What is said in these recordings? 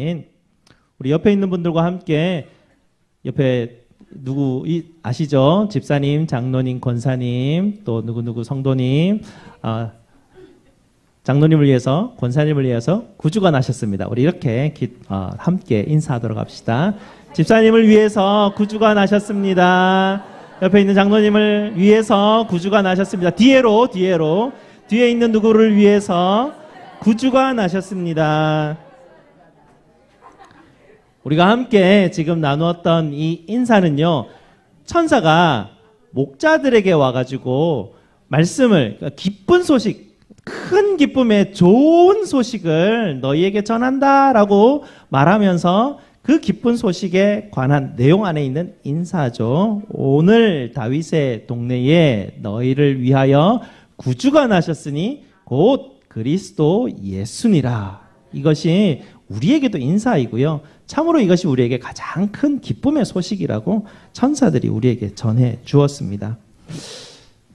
아멘. 우리 옆에 있는 분들과 함께 옆에 누구 아시죠? 집사님, 장로님, 권사님, 또 누구 성도님, 장로님을 위해서, 권사님을 위해서 구주가 나셨습니다. 우리 이렇게 함께 인사하도록 합시다. 집사님을 위해서 구주가 나셨습니다. 옆에 있는 장로님을 위해서 구주가 나셨습니다. 뒤에 있는 누구를 위해서 구주가 나셨습니다. 우리가 함께 지금 나누었던 이 인사는요, 천사가 목자들에게 와가지고 말씀을, 기쁜 소식, 큰 기쁨의 좋은 소식을 너희에게 전한다라고 말하면서 그 기쁜 소식에 관한 내용 안에 있는 인사죠. 오늘 다윗의 동네에 너희를 위하여 구주가 나셨으니 곧 그리스도 예수니라. 이것이 우리에게도 인사이고요. 참으로 이것이 우리에게 가장 큰 기쁨의 소식이라고 천사들이 우리에게 전해 주었습니다.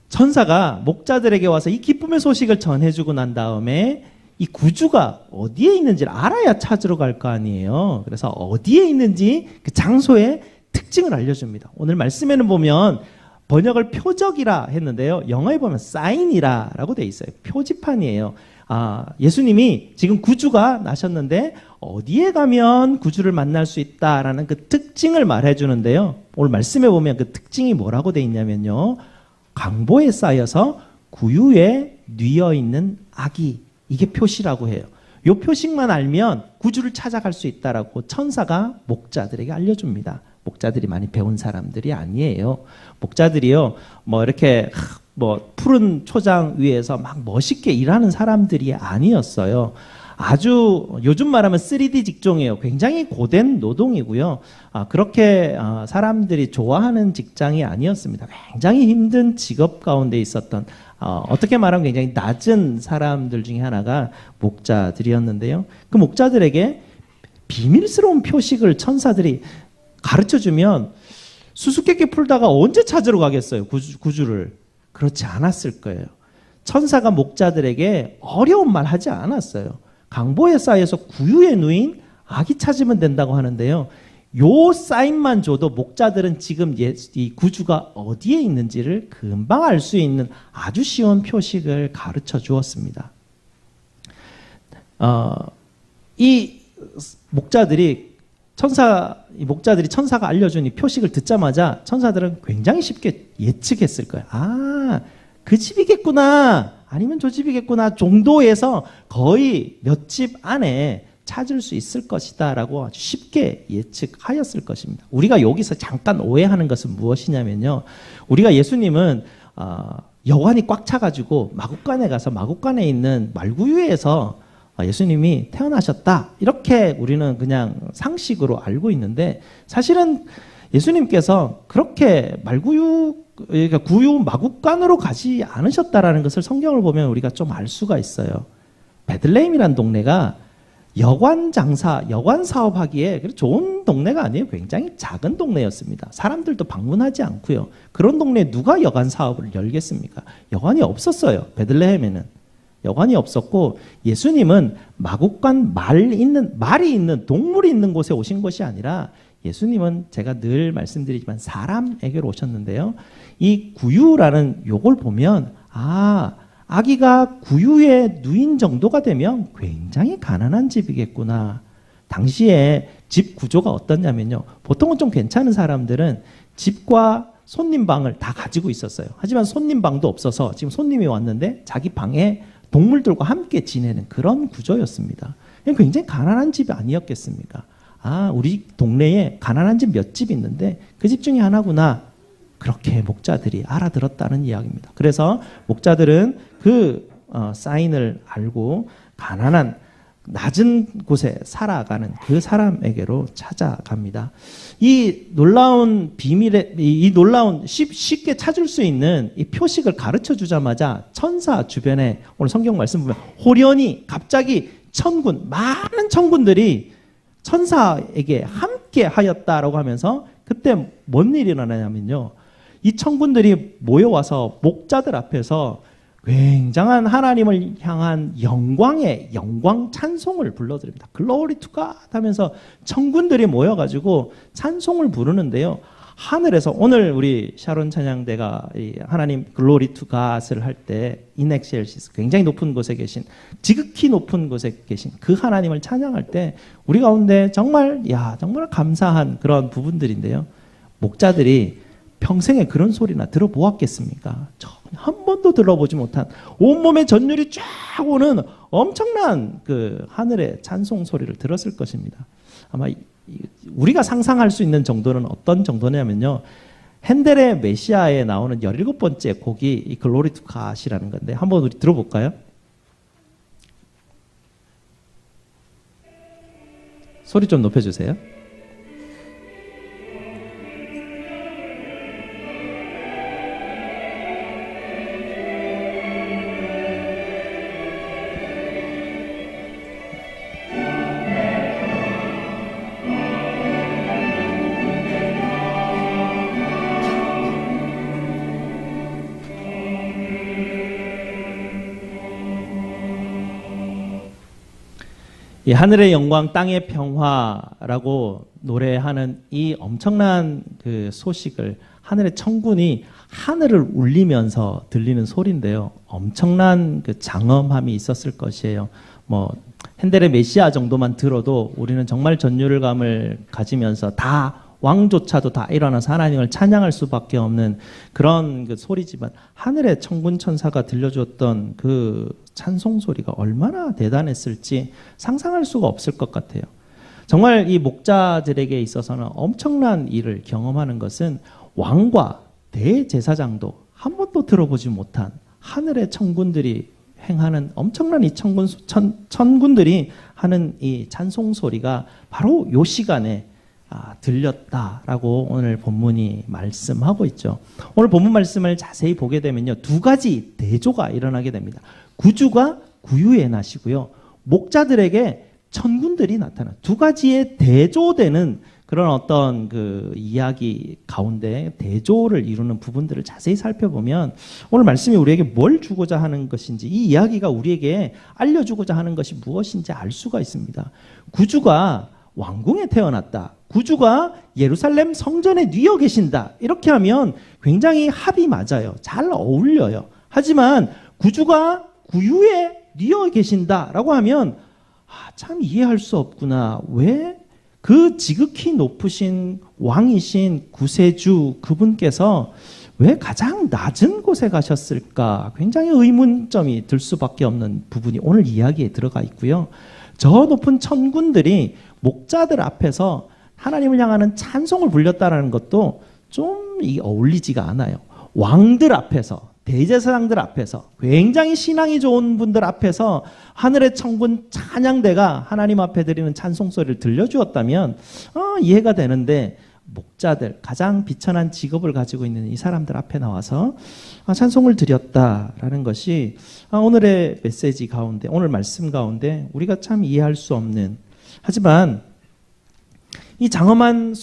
천사가 목자들에게 와서 이 기쁨의 소식을 전해주고 난 다음에 이 구주가 어디에 있는지를 알아야 찾으러 갈 거 아니에요. 그래서 어디에 있는지 그 장소의 특징을 알려줍니다. 오늘 말씀에는 보면 번역을 표적이라 했는데요. 영어에 보면 사인이라 라고 돼 있어요. 표지판이에요. 예수님이 지금 구주가 나셨는데 어디에 가면 구주를 만날 수 있다라는 그 특징을 말해주는데요. 오늘 말씀에 보면 그 특징이 뭐라고 돼 있냐면요. 강보에 쌓여서 구유에 뉘어있는 아기, 이게 표시라고 해요. 이 표식만 알면 구주를 찾아갈 수 있다라고 천사가 목자들에게 알려줍니다. 목자들이 많이 배운 사람들이 아니에요. 목자들이요, 이렇게 푸른 초장 위에서 막 멋있게 일하는 사람들이 아니었어요. 아주 요즘 말하면 3D 직종이에요. 굉장히 고된 노동이고요. 그렇게 사람들이 좋아하는 직장이 아니었습니다. 굉장히 힘든 직업 가운데 있었던, 어떻게 말하면 굉장히 낮은 사람들 중에 하나가 목자들이었는데요. 그 목자들에게 비밀스러운 표식을 천사들이 가르쳐주면 수수께끼 풀다가 언제 찾으러 가겠어요, 구주를. 그렇지 않았을 거예요. 천사가 목자들에게 어려운 말 하지 않았어요. 강보에 쌓여서 구유에 누인 아기 찾으면 된다고 하는데요. 요 사인만 줘도 목자들은 지금 이 구주가 어디에 있는지를 금방 알 수 있는 아주 쉬운 표식을 가르쳐 주었습니다. 이 목자들이 천사가 알려준 이 표식을 듣자마자 천사들은 굉장히 쉽게 예측했을 거예요. 그 집이겠구나, 아니면 저 집이겠구나 정도에서 거의 몇 집 안에 찾을 수 있을 것이다 라고 아주 쉽게 예측하였을 것입니다. 우리가 여기서 잠깐 오해하는 것은 무엇이냐면요, 우리가 예수님은 여관이 꽉 차가지고 마국간에 가서 마국간에 있는 말구유에서 예수님이 태어나셨다, 이렇게 우리는 그냥 상식으로 알고 있는데, 사실은 예수님께서 그렇게 그러니까 구유 마국간으로 가지 않으셨다라는 것을 성경을 보면 우리가 좀 알 수가 있어요. 베들레헴이라는 동네가 여관 사업하기에 좋은 동네가 아니에요. 굉장히 작은 동네였습니다. 사람들도 방문하지 않고요. 그런 동네에 누가 여관 사업을 열겠습니까? 여관이 없었어요. 베들레헴에는 여관이 없었고, 예수님은 마국간 말이 있는 동물이 있는 곳에 오신 것이 아니라, 예수님은 제가 늘 말씀드리지만 사람에게로 오셨는데요. 이 구유라는 요걸 보면 아기가 구유에 누인 정도가 되면 굉장히 가난한 집이겠구나. 당시에 집 구조가 어떻냐면요, 보통은 좀 괜찮은 사람들은 집과 손님방을 다 가지고 있었어요. 하지만 손님방도 없어서 지금 손님이 왔는데 자기 방에 동물들과 함께 지내는 그런 구조였습니다. 굉장히 가난한 집이 아니었겠습니까? 우리 동네에 가난한 집 몇 집 있는데 그 집 중에 하나구나. 그렇게 목자들이 알아들었다는 이야기입니다. 그래서 목자들은 그 사인을 알고 가난한 낮은 곳에 살아가는 그 사람에게로 찾아갑니다. 이 놀라운 쉽게 찾을 수 있는 이 표식을 가르쳐 주자마자 천사 주변에, 오늘 성경 말씀 보면 호련히 갑자기 많은 천군들이 천사에게 함께 하였다라고 하면서, 그때 뭔 일이 일어나냐면요, 이 천군들이 모여와서 목자들 앞에서 굉장한 하나님을 향한 영광의 영광 찬송을 불러드립니다. Glory to God 하면서 천군들이 모여가지고 찬송을 부르는데요. 하늘에서 오늘 우리 샤론 찬양대가 하나님 Glory to God을 할 때 인엑셀시스 굉장히 높은 곳에 계신 지극히 높은 곳에 계신 그 하나님을 찬양할 때 우리 가운데 정말 감사한 그런 부분들인데요. 목자들이 평생에 그런 소리나 들어보았겠습니까? 한 번도 들어보지 못한 온몸에 전율이 쫙 오는 엄청난 그 하늘의 찬송 소리를 들었을 것입니다. 아마 우리가 상상할 수 있는 정도는 어떤 정도냐면요. 핸델의 메시아에 나오는 17번째 곡이 이 글로리 투 갓이라는 건데 한번 우리 들어볼까요? 소리 좀 높여주세요. 이 하늘의 영광 땅의 평화라고 노래하는 이 엄청난 그 소식을 하늘의 천군이 하늘을 울리면서 들리는 소리인데요. 엄청난 그 장엄함이 있었을 것이에요. 핸델의 메시아 정도만 들어도 우리는 정말 전율감을 가지면서 다 왕조차도 다 일어나서 하나님을 찬양할 수밖에 없는 그런 그 소리지만 하늘의 천군 천사가 들려주었던 그 찬송 소리가 얼마나 대단했을지 상상할 수가 없을 것 같아요. 정말 이 목자들에게 있어서는 엄청난 일을 경험하는 것은 왕과 대제사장도 한 번도 들어보지 못한 하늘의 천군들이 행하는 엄청난 이 천군들이 하는 이 찬송 소리가 바로 요 시간에 들렸다라고 오늘 본문이 말씀하고 있죠. 오늘 본문 말씀을 자세히 보게 되면요. 두 가지 대조가 일어나게 됩니다. 구주가 구유에 나시고요. 목자들에게 천군들이 나타나요. 두 가지의 대조되는 그런 어떤 그 이야기 가운데 대조를 이루는 부분들을 자세히 살펴보면 오늘 말씀이 우리에게 뭘 주고자 하는 것인지 이 이야기가 우리에게 알려주고자 하는 것이 무엇인지 알 수가 있습니다. 구주가 왕궁에 태어났다. 구주가 예루살렘 성전에 뉘어 계신다. 이렇게 하면 굉장히 합이 맞아요. 잘 어울려요. 하지만 구주가 구유에 뉘어 계신다라고 하면 참 이해할 수 없구나. 왜 그 지극히 높으신 왕이신 구세주 그분께서 왜 가장 낮은 곳에 가셨을까? 굉장히 의문점이 들 수밖에 없는 부분이 오늘 이야기에 들어가 있고요. 저 높은 천군들이 목자들 앞에서 하나님을 향하는 찬송을 불렸다라는 것도 좀 어울리지가 않아요. 왕들 앞에서, 대제사장들 앞에서, 굉장히 신앙이 좋은 분들 앞에서 하늘의 천군 찬양대가 하나님 앞에 드리는 찬송 소리를 들려주었다면 이해가 되는데 목자들, 가장 비천한 직업을 가지고 있는 이 사람들 앞에 나와서 찬송을 드렸다라는 것이 오늘의 메시지 가운데, 오늘 말씀 가운데 우리가 참 이해할 수 없는, 하지만 이 장엄한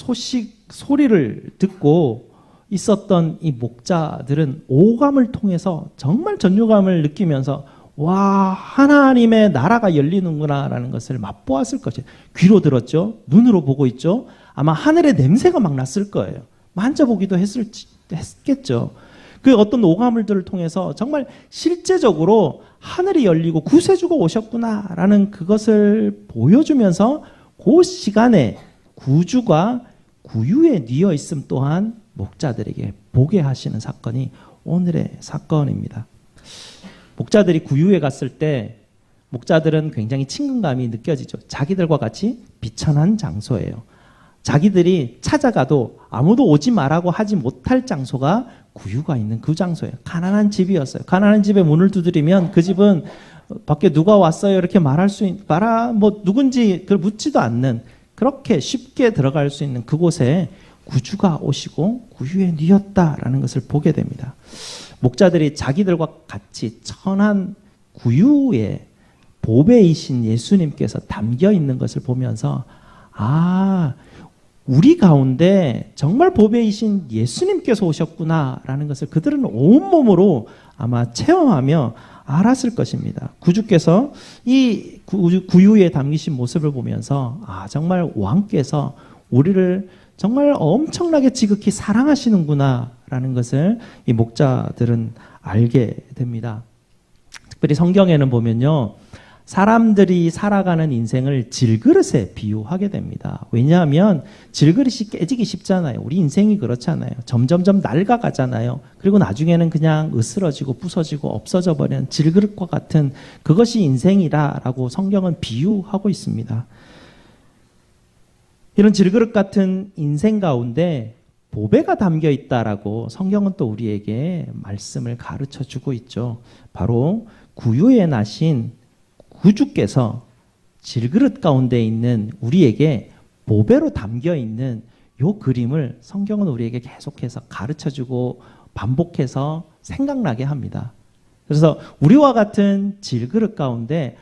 소리를 듣고 있었던 이 목자들은 오감을 통해서 정말 전율감을 느끼면서 와, 하나님의 나라가 열리는구나라는 것을 맛보았을 것이에요. 귀로 들었죠. 눈으로 보고 있죠. 아마 하늘의 냄새가 막 났을 거예요. 만져보기도 했겠죠. 그 어떤 오감들을 통해서 정말 실제적으로 하늘이 열리고 구세주가 오셨구나라는 그것을 보여주면서 그 시간에 구주가 구유에 뉘어 있음 또한 목자들에게 보게 하시는 사건이 오늘의 사건입니다. 목자들이 구유에 갔을 때 목자들은 굉장히 친근감이 느껴지죠. 자기들과 같이 비천한 장소예요. 자기들이 찾아가도 아무도 오지 말라고 하지 못할 장소가 구유가 있는 그 장소예요. 가난한 집이었어요. 가난한 집에 문을 두드리면 그 집은 밖에 누가 왔어요 이렇게 말할 수 누군지 그걸 묻지도 않는, 그렇게 쉽게 들어갈 수 있는 그곳에 구주가 오시고 구유에 뉘었다라는 것을 보게 됩니다. 목자들이 자기들과 같이 천한 구유에 보배이신 예수님께서 담겨 있는 것을 보면서 우리 가운데 정말 보배이신 예수님께서 오셨구나라는 것을 그들은 온몸으로 아마 체험하며 알았을 것입니다. 구주께서 이 구유에 담기신 모습을 보면서 정말 왕께서 우리를 정말 엄청나게 지극히 사랑하시는구나 라는 것을 이 목자들은 알게 됩니다. 특별히 성경에는 보면요, 사람들이 살아가는 인생을 질그릇에 비유하게 됩니다. 왜냐하면 질그릇이 깨지기 쉽잖아요. 우리 인생이 그렇잖아요. 점점점 낡아가잖아요. 그리고 나중에는 그냥 으스러지고 부서지고 없어져 버리는 질그릇과 같은 그것이 인생이라고 성경은 비유하고 있습니다. 이런 질그릇 같은 인생 가운데 보배가 담겨 있다라고 성경은 또 우리에게 말씀을 가르쳐 주고 있죠. 바로 구유에 나신 구주께서 질그릇 가운데 있는 우리에게 보배로 담겨 있는 이 그림을 성경은 우리에게 계속해서 가르쳐주고 반복해서 생각나게 합니다. 그래서 우리와 같은 질그릇 가운데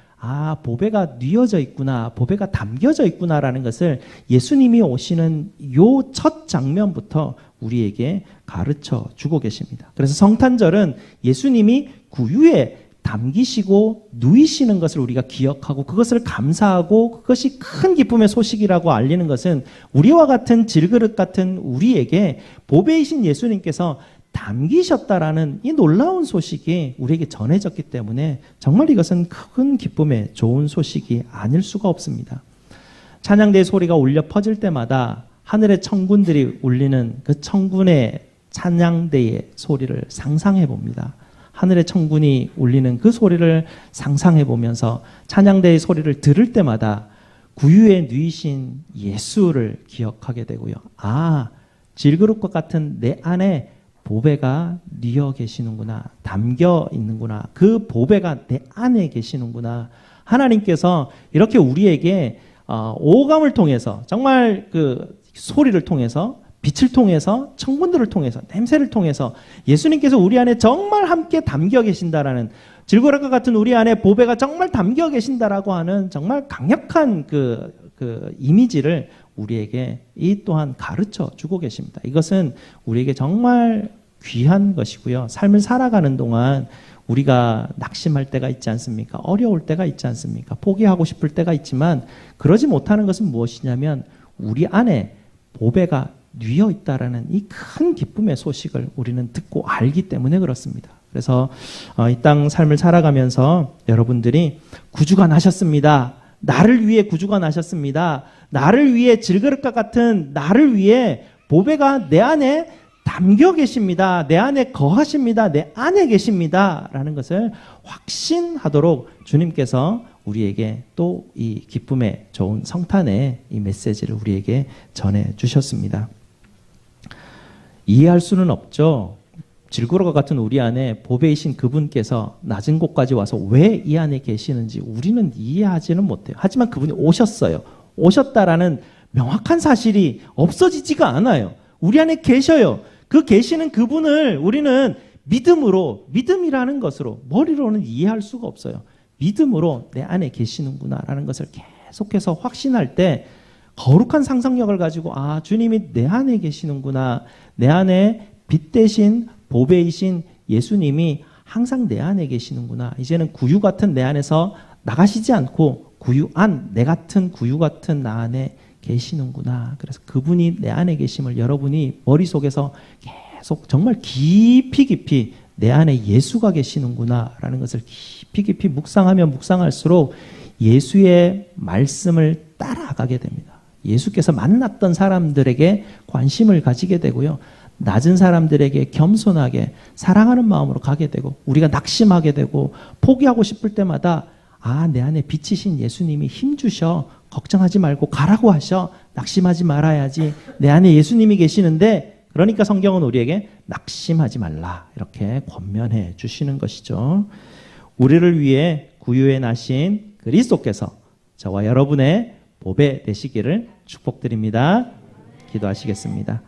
보배가 뉘어져 있구나, 보배가 담겨져 있구나라는 것을 예수님이 오시는 이 첫 장면부터 우리에게 가르쳐 주고 계십니다. 그래서 성탄절은 예수님이 구유에 담기시고 누이시는 것을 우리가 기억하고 그것을 감사하고 그것이 큰 기쁨의 소식이라고 알리는 것은 우리와 같은 질그릇 같은 우리에게 보배이신 예수님께서 담기셨다라는 이 놀라운 소식이 우리에게 전해졌기 때문에 정말 이것은 큰 기쁨의 좋은 소식이 아닐 수가 없습니다. 찬양대의 소리가 울려 퍼질 때마다 하늘의 천군들이 울리는 그 천군의 찬양대의 소리를 상상해 봅니다. 하늘의 천군이 울리는 그 소리를 상상해 보면서 찬양대의 소리를 들을 때마다 구유에 누이신 예수를 기억하게 되고요. 질그릇과 같은 내 안에 보배가 뉘어 계시는구나, 담겨 있는구나, 그 보배가 내 안에 계시는구나. 하나님께서 이렇게 우리에게 오감을 통해서 정말 그 소리를 통해서 빛을 통해서 천군들을 통해서 냄새를 통해서 예수님께서 우리 안에 정말 함께 담겨 계신다라는 질그릇과 같은 우리 안에 보배가 정말 담겨 계신다라고 하는 정말 강력한 그 이미지를 우리에게 이 또한 가르쳐 주고 계십니다. 이것은 우리에게 정말 귀한 것이고요. 삶을 살아가는 동안 우리가 낙심할 때가 있지 않습니까? 어려울 때가 있지 않습니까? 포기하고 싶을 때가 있지만 그러지 못하는 것은 무엇이냐면 우리 안에 보배가 뉘어 있다라는 이 큰 기쁨의 소식을 우리는 듣고 알기 때문에 그렇습니다. 그래서 이 땅 삶을 살아가면서 여러분들이 구주가 나셨습니다. 나를 위해 구주가 나셨습니다. 나를 위해 질그릇과 같은 나를 위해 보배가 내 안에 담겨 계십니다. 내 안에 거하십니다. 내 안에 계십니다. 라는 것을 확신하도록 주님께서 우리에게 또 이 기쁨의 좋은 성탄의 이 메시지를 우리에게 전해 주셨습니다. 이해할 수는 없죠. 질그릇과 같은 우리 안에 보배이신 그분께서 낮은 곳까지 와서 왜 이 안에 계시는지 우리는 이해하지는 못해요. 하지만 그분이 오셨어요. 오셨다라는 명확한 사실이 없어지지가 않아요. 우리 안에 계셔요. 그 계시는 그분을 우리는 믿음이라는 것으로 머리로는 이해할 수가 없어요. 믿음으로 내 안에 계시는구나라는 것을 계속해서 확신할 때 거룩한 상상력을 가지고 주님이 내 안에 계시는구나. 내 안에 빛 대신 보배이신 예수님이 항상 내 안에 계시는구나. 이제는 구유 같은 내 안에서 나가시지 않고 구유 안, 내 같은 구유 같은 나 안에 계시는구나. 그래서 그분이 내 안에 계심을 여러분이 머릿속에서 계속 정말 깊이 내 안에 예수가 계시는구나 라는 것을 깊이 묵상하면 묵상할수록 예수의 말씀을 따라가게 됩니다. 예수께서 만났던 사람들에게 관심을 가지게 되고요. 낮은 사람들에게 겸손하게 사랑하는 마음으로 가게 되고 우리가 낙심하게 되고 포기하고 싶을 때마다 내 안에 빛이신 예수님이 힘주셔. 걱정하지 말고 가라고 하셔. 낙심하지 말아야지. 내 안에 예수님이 계시는데 그러니까 성경은 우리에게 낙심하지 말라 이렇게 권면해 주시는 것이죠. 우리를 위해 구유에 나신 그리스도께서 저와 여러분의 보배 되시기를 축복드립니다. 기도하시겠습니다.